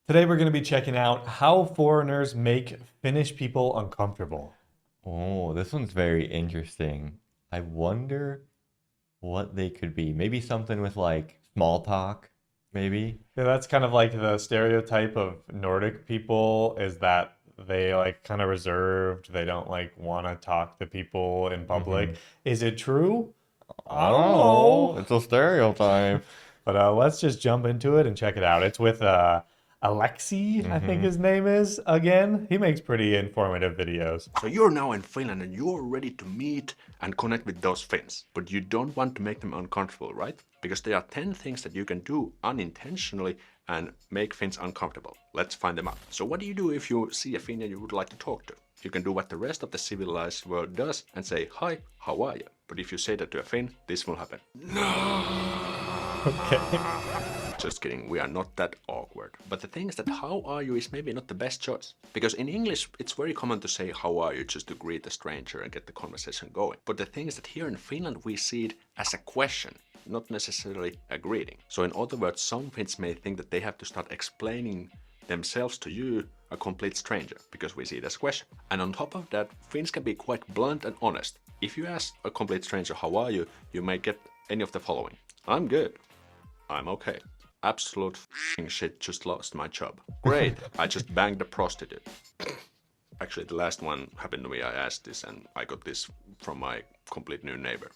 Today we're going to be checking out how foreigners make Finnish people uncomfortable. Oh, this one's very interesting. I wonder what they could be. Maybe something with like small talk, maybe. Yeah, that's kind of like the stereotype of Nordic people is that they like kind of reserved. They don't like want to talk to people in public. Hmm. Is it true? I I don't don't know. know. It's a stereotype. But let's just jump into it and check it out. It's with Alexi, I think Hmm. his name is, again. He makes pretty informative videos. So you're now in Finland and you're ready to meet and connect with those Finns. But you don't want to make them uncomfortable, right? Because there are 10 things that you can do unintentionally and make Finns uncomfortable. Let's find them out. So what do you do if you see a Finn you would like to talk to? You can do what the rest of the civilized world does and say, "Hi, how are you?" But if you say that to a Finn, this will happen. Okay. Just kidding, we are not that awkward. But the thing is that how are you is maybe not the best choice. Because in English, it's very common to say how are you just to greet a stranger and get the conversation going. But the thing is that here in Finland, we see it as a question, not necessarily a greeting. So in other words, some Finns may think that they have to start explaining themselves to you, a complete stranger, because we see it as a question. And on top of that, Finns can be quite blunt and honest. If you ask a complete stranger, how are you, you may get any of the following. I'm good. I'm okay. Absolute f***ing shit, just lost my job. Great, I just banged a prostitute. Actually, the last one happened to me. I asked this and I got this from my complete new neighbor.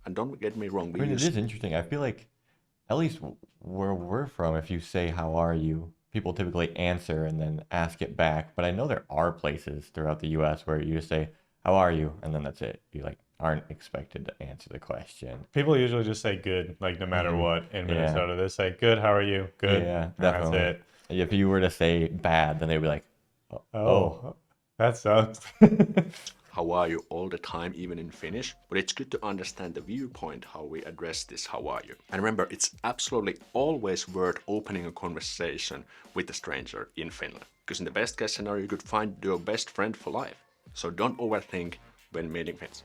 And don't get me wrong, I we mean, it use... is interesting. I feel like, at least where we're from, if you say, "How are you?" people typically answer and then ask it back. But I know there are places throughout the US where you just say, "How are you?" and then that's it. You like aren't expected to answer the question. People usually just say good, like no matter Hmm. what in Yeah. Minnesota. They say, good, how are you? Good. Yeah, And that's definitely. it. If you were to say bad, then they'd be like, "Oh, Oh, that sucks. how are you all the time, even in Finnish, but it's good to understand the viewpoint how we address this how are you. And remember, it's absolutely always worth opening a conversation with a stranger in Finland. Because in the best case scenario, you could find your best friend for life. So don't overthink when meeting Finns.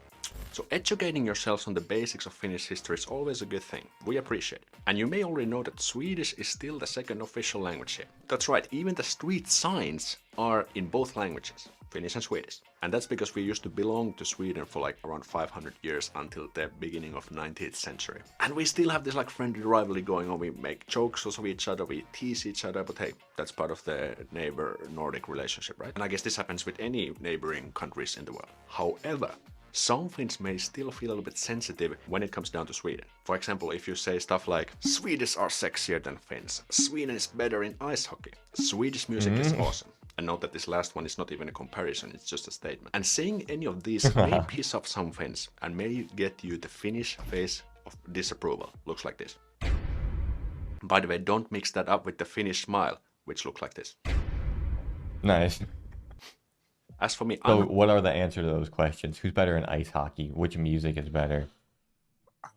So educating yourselves on the basics of Finnish history is always a good thing. We appreciate it. And you may already know that Swedish is still the second official language here. That's right, even the street signs are in both languages, Finnish and Swedish. And that's because we used to belong to Sweden for like around 500 years until the beginning of 19th century. And we still have this like friendly rivalry going on. We make jokes of each other, we tease each other, but hey, that's part of the neighbor Nordic relationship, right? And I guess this happens with any neighboring countries in the world. However, some Finns may still feel a little bit sensitive when it comes down to Sweden. For example, if you say stuff like, Swedes are sexier than Finns, Sweden is better in ice hockey, Swedish music is awesome. And note that this last one is not even a comparison, it's just a statement. And saying any of these may piss off some Finns and may get you the Finnish face of disapproval. Looks like this. By the way, don't mix that up with the Finnish smile, which looks like this. nice." As for me, So, I'm what are the answer to those questions? Who's better in ice hockey? Which music is better?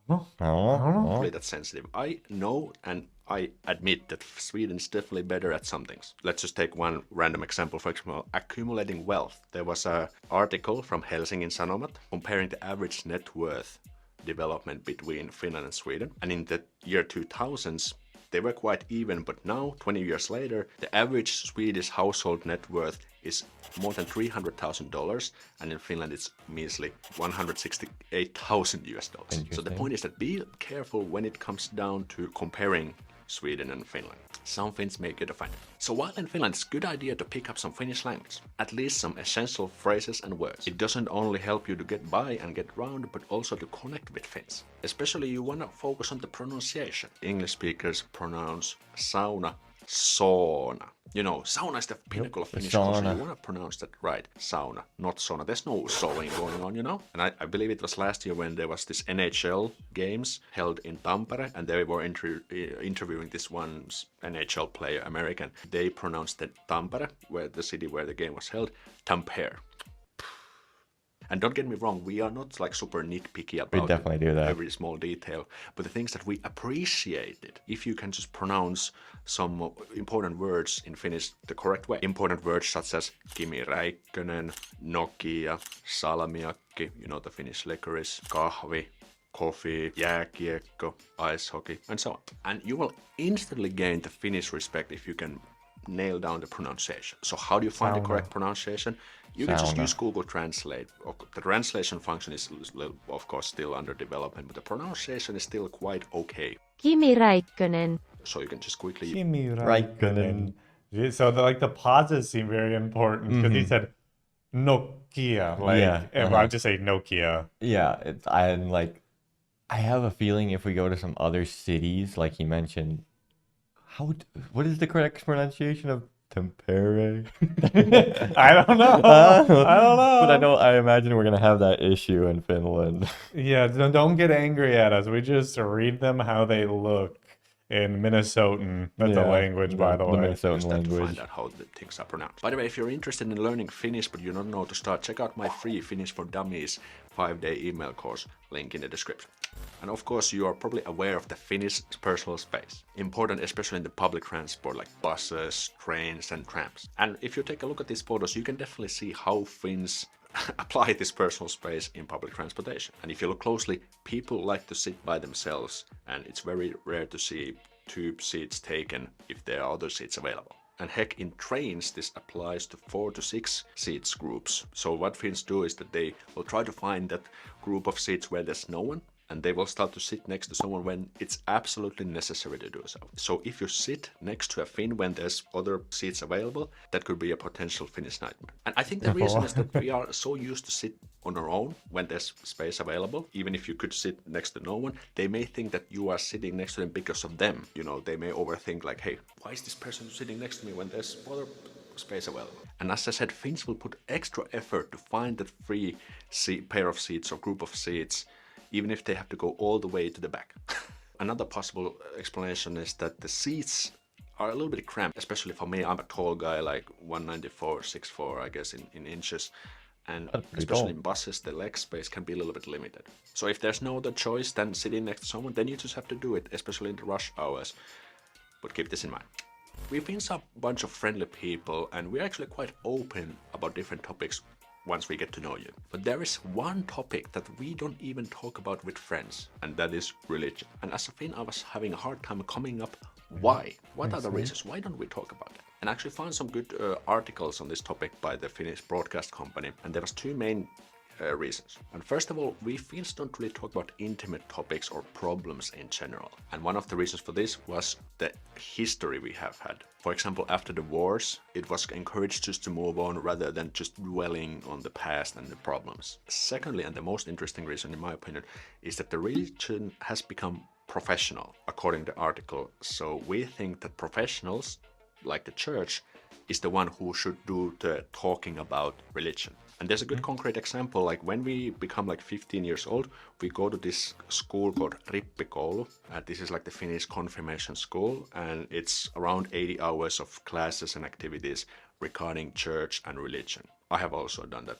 No, I don't know. I don't know. not really that sensitive. I know and I admit that Sweden is definitely better at some things. Let's just take one random example. For example, accumulating wealth. There was an article from Helsingin Sanomat comparing the average net worth development between Finland and Sweden. And in the year 2000s, they were quite even, but now, 20 years later, the average Swedish household net worth is more than $300,000, and in Finland it's measly 168,000 US dollars. So the Interesting. point is that be careful when it comes down to comparing Sweden and Finland. Some Finns may get offended. So while in Finland, it's a good idea to pick up some Finnish language, at least some essential phrases and words. It doesn't only help you to get by and get round, but also to connect with Finns. Especially you want to focus on the pronunciation. English speakers pronounce sauna, sauna. You know, sauna is the pinnacle of the Finnish culture. sauna. You want to pronounce that right. Sauna, not sauna. There's no sewing going on, you know? And I believe it was last year when there was this NHL games held in Tampere, and they were interviewing this one NHL player, American. They pronounced the Tampere, where the city where the game was held, Tampere. And don't get me wrong, we are not like super nitpicky about definitely do that. every small detail, but the things that we appreciate it. If you can just pronounce some important words in Finnish the correct way. Important words such as Kimi Räikkönen, Nokia, salmiakki, you know the Finnish licorice, kahvi, coffee, jääkiekko, ice hockey, and so on. And you will instantly gain the Finnish respect if you can nail down the pronunciation. So how do you find the Sauna. correct pronunciation? You can just Sauna. use Google Translate. The translation function is, of course, still under development, but the pronunciation is still quite okay. Kimi Räikkönen. So you can just quickly... Kimi Räikkönen. Yeah, so like the pauses seem very important because he said Nokia, like, Yeah, and I just say Nokia. Yeah, I'm like, I have a feeling if we go to some other cities, like he mentioned, what is the correct pronunciation of tempere? I don't know. I don't know. But I imagine we're gonna have that issue in Finland. Yeah, don't get angry at us. We just read them how they look in Minnesotan. That's a language, by the way. Minnesotan Just have to language. find out how the things are pronounced. By the way, if you're interested in learning Finnish but you don't know to start, check out my free Finnish for Dummies 5-day email course, link in the description. And of course, you are probably aware of the Finnish personal space. Important especially in the public transport like buses, trains and trams. And if you take a look at these photos, you can definitely see how Finns apply this personal space in public transportation. And if you look closely, people like to sit by themselves, and it's very rare to see 2 seats taken if there are other seats available. And heck, in trains, this applies to 4 to 6 seats groups. So what Finns do is that they will try to find that group of seats where there's no one, and they will start to sit next to someone when it's absolutely necessary to do so. So if you sit next to a Finn when there's other seats available, that could be a potential Finnish nightmare. And I think the reason is that we are so used to sit on our own when there's space available. Even if you could sit next to no one, they may think that you are sitting next to them because of them. You know, they may overthink like, hey, why is this person sitting next to me when there's other space available? And as I said, Finns will put extra effort to find that free pair of seats or group of seats, even if they have to go all the way to the back. Another possible explanation is that the seats are a little bit cramped, especially for me. I'm a tall guy, like 194, 6'4", I guess, in inches. And especially in buses, the leg space can be a little bit limited. So if there's no other choice than sitting next to someone, then you just have to do it, especially in the rush hours. But keep this in mind. We've been a bunch of friendly people, and we're actually quite open about different topics once we get to know you. But there is one topic that we don't even talk about with friends, and that is religion. And as a Finn, I was having a hard time coming up why. What are the reasons? Why don't we talk about it? And I actually found some good articles on this topic by the Finnish broadcast company, and there was 2 main reasons. And first of all, we Finns don't really talk about intimate topics or problems in general. And one of the reasons for this was the history we have had. For example, after the wars, it was encouraged just to move on rather than just dwelling on the past and the problems. Secondly, and the most interesting reason in my opinion, is that the religion has become professional, according to the article. So we think that professionals, like the church, is the one who should do the talking about religion. And there's a good concrete example, like when we become like 15 years old, we go to this school called Rippikoulu. This is like the Finnish confirmation school, and it's around 80 hours of classes and activities regarding church and religion. I have also done that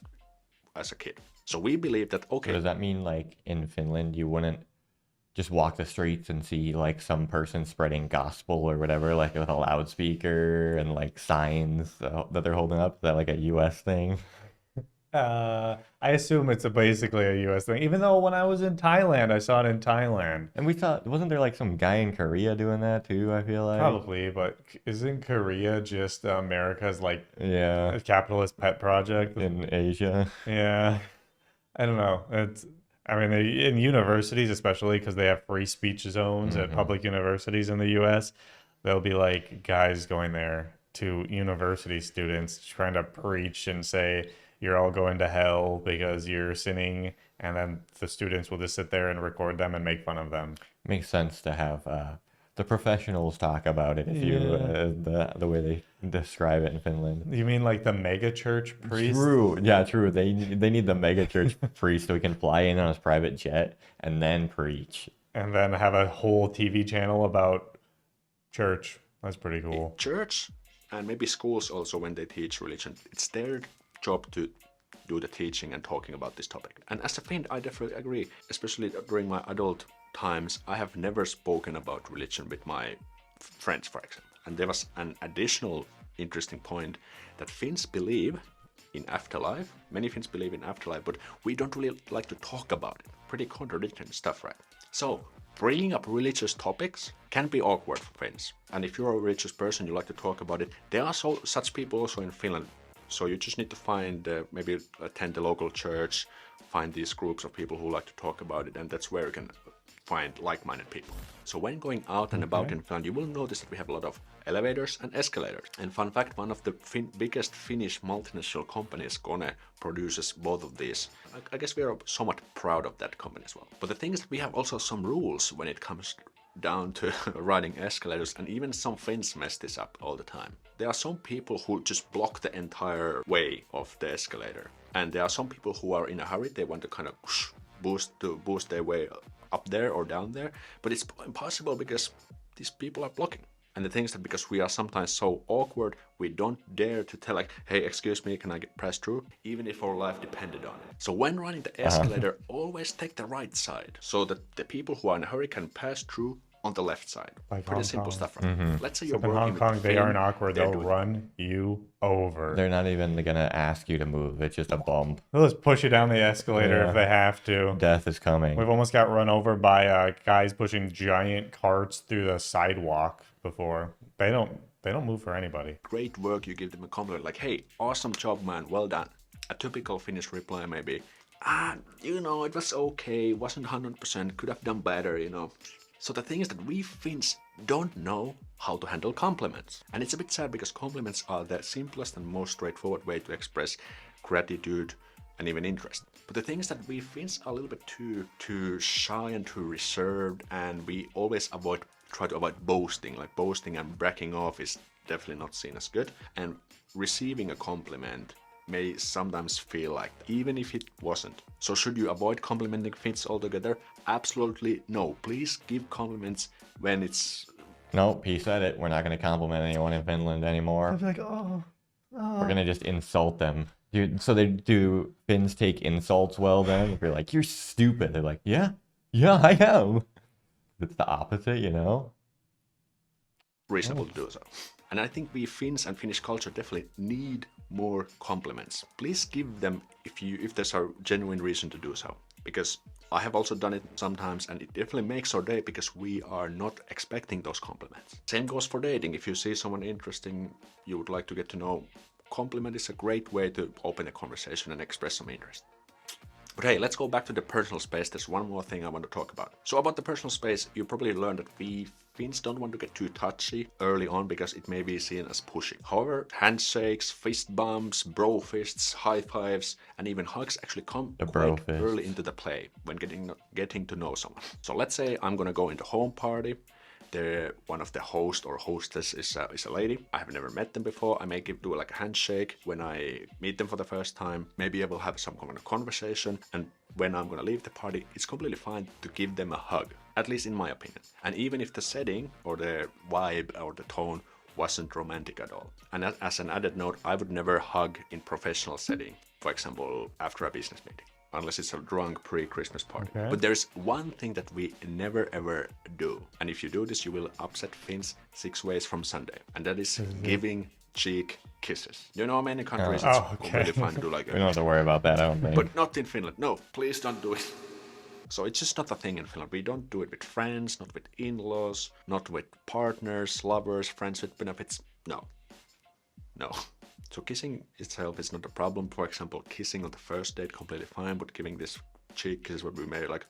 as a kid. So we believe that, okay. So does that mean like in Finland you wouldn't just walk the streets and see like some person spreading gospel or whatever, like with a loudspeaker and like signs that they're holding up? Is that like a US thing? I assume it's basically a US thing. Even though when I was in Thailand, I saw it in Thailand. And we thought, wasn't there like some guy in Korea doing that too, I feel like? Probably, but isn't Korea just America's like Yeah. capitalist pet project? In Asia. Yeah. I don't know. I mean, in universities, especially because they have free speech zones at public universities in the US, there'll be like guys going there to university students trying to preach and say, you're all going to hell because you're sinning, and then the students will just sit there and record them and make fun of them. Makes sense to have the professionals talk about it if you the way they describe it in Finland. You mean like the mega church priest? True. Yeah, true. They need the mega church priest so he can fly in on his private jet and then preach. And then have a whole TV channel about church. That's pretty cool. Church and maybe schools also, when they teach religion, it's their job to do the teaching and talking about this topic. And as a Finn, I definitely agree. Especially during my adult times, I have never spoken about religion with my friends, for example. And there was an additional interesting point that Finns believe in afterlife. Many Finns believe in afterlife, but we don't really like to talk about it. Pretty contradictory stuff, right? So Bringing up religious topics can be awkward for Finns. And if you're a religious person, you like to talk about it, there are such people also in Finland. So you just need to find, maybe attend the local church, find these groups of people who like to talk about it, and that's where you can find like-minded people. So when going out and about in Finland, you will notice that we have a lot of elevators and escalators. And fun fact, one of the biggest Finnish multinational companies, Kone, produces both of these. I guess we are somewhat proud of that company as well. But the thing is that we have also some rules when it comes down to riding escalators, and even some Finns mess this up all the time. There are some people who just block the entire way of the escalator. And there are some people who are in a hurry, they want to kind of boost their way up there or down there, but it's impossible because these people are blocking. And the thing is that because we are sometimes so awkward, we don't dare to tell like, hey, excuse me, can I get passed through? Even if our life depended on it. So when riding the escalator, always take the right side so that the people who are in a hurry can pass through on the left side. Like Pretty Hong simple Kong. stuff, right? Let's say you're In working Hong with Kong, a they Finn, aren't awkward. they're They'll doing run you over. They're not even gonna ask you to move. It's just a bump. They'll just push you down the escalator if they have to. Death is coming. We've almost got run over by guys pushing giant carts through the sidewalk before. They don't move for anybody. great work, you give them a compliment like, hey, awesome job, man, well done. A typical Finnish reply may be, it was okay, wasn't 100%, could have done better. So the thing is that we Finns don't know how to handle compliments. And it's a bit sad because compliments are the simplest and most straightforward way to express gratitude and even interest. But the thing is that we Finns are a little bit too shy and too reserved, and we always try to avoid boasting. Like boasting and bragging off is definitely not seen as good. And receiving a compliment may sometimes feel like, even if it wasn't. So should you avoid complimenting Finns altogether? Absolutely no. Please give compliments when it's... Nope, he said it. We're not going to compliment anyone in Finland anymore. I'd be like, oh. We're going to just insult them. So do Finns take insults well then? If you're like, you're stupid, they're like, yeah, I am. It's the opposite. reasonable to do so. And I think we Finns and Finnish culture definitely need more compliments. Please give them if there's a genuine reason to do so. Because I have also done it sometimes, and it definitely makes our day because we are not expecting those compliments. Same goes for dating. If you see someone interesting you would like to get to know, compliment is a great way to open a conversation and express some interest. But hey, let's go back to the personal space. There's one more thing I want to talk about. So about the personal space, you probably learned that we Finns don't want to get too touchy early on because it may be seen as pushy. However, handshakes, fist bumps, bro fists, high fives, and even hugs actually come quite early into the play when getting to know someone. So let's say I'm gonna go into home party. One of the host or hostess is a lady. I have never met them before. I may do like a handshake when I meet them for the first time. Maybe I will have some kind of conversation, and when I'm gonna leave the party, it's completely fine to give them a hug, at least in my opinion. And even if the setting or the vibe or the tone wasn't romantic at all. And as an added note, I would never hug in professional setting, for example, after a business meeting. Unless it's a drunk pre-Christmas party. Okay. But there's one thing that we never ever do. And if you do this, you will upset Finns 6 ways from Sunday. And that is giving cheek kisses. Many countries it's completely fine to do like We don't have to worry about that, I don't think. But not in Finland. No, please don't do it. So it's just not a thing in Finland. We don't do it with friends, not with in-laws, not with partners, lovers, friends with benefits. No. So kissing itself is not a problem. For example, kissing on the first date, completely fine, but giving this cheek kiss what we made like...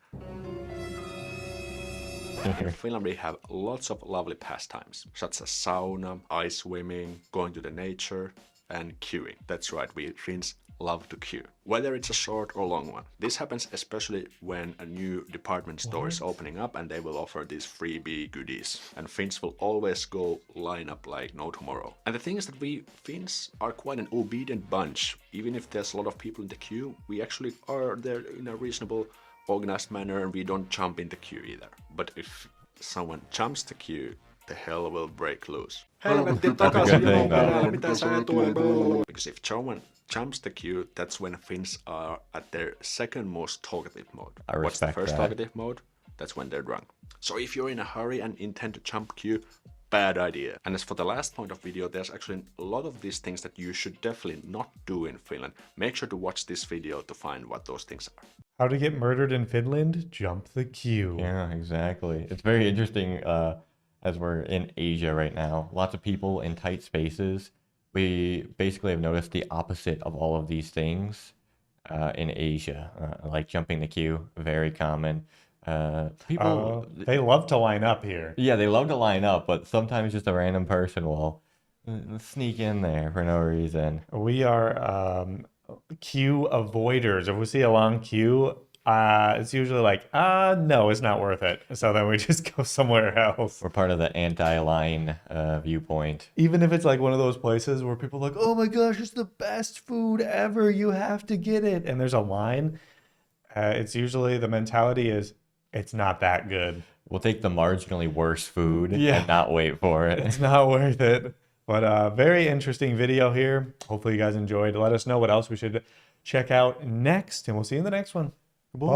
In Finland we have lots of lovely pastimes, such as sauna, ice swimming, going to the nature, and queuing. That's right, we Finns love to queue, whether it's a short or long one. This happens especially when a new department store is opening up and they will offer these freebie goodies. And Finns will always go line up like no tomorrow. And the thing is that we Finns are quite an obedient bunch. Even if there's a lot of people in the queue, we actually are there in a reasonable, organized manner, and we don't jump in the queue either. But if someone jumps the queue, the hell will break loose. Because if someone jumps the queue, that's when Finns are at their second most talkative mode. What's the first talkative mode? That's when they're drunk. So if you're in a hurry and intend to jump queue, bad idea. And as for the last point of video, there's actually a lot of these things that you should definitely not do in Finland. Make sure to watch this video to find what those things are. How to get murdered in Finland? Jump the queue. Yeah, exactly. It's very interesting as we're in Asia right now. Lots of people in tight spaces. We basically have noticed the opposite of all of these things in Asia, like jumping the queue, very common. People, They love to line up here. yeah, they love to line up, but sometimes just a random person will sneak in there for no reason. We are queue avoiders. If we see a long queue, it's usually like, no, it's not worth it. So then we just go somewhere else. We're part of the anti-line viewpoint. Even if it's like one of those places where people are like, oh my gosh, it's the best food ever. You have to get it. And there's a line. It's usually the mentality is, it's not that good. We'll take the marginally worse food Yeah. and not wait for it. It's not worth it. But very interesting video here. Hopefully you guys enjoyed. Let us know what else we should check out next. And we'll see you in the next one. Bye.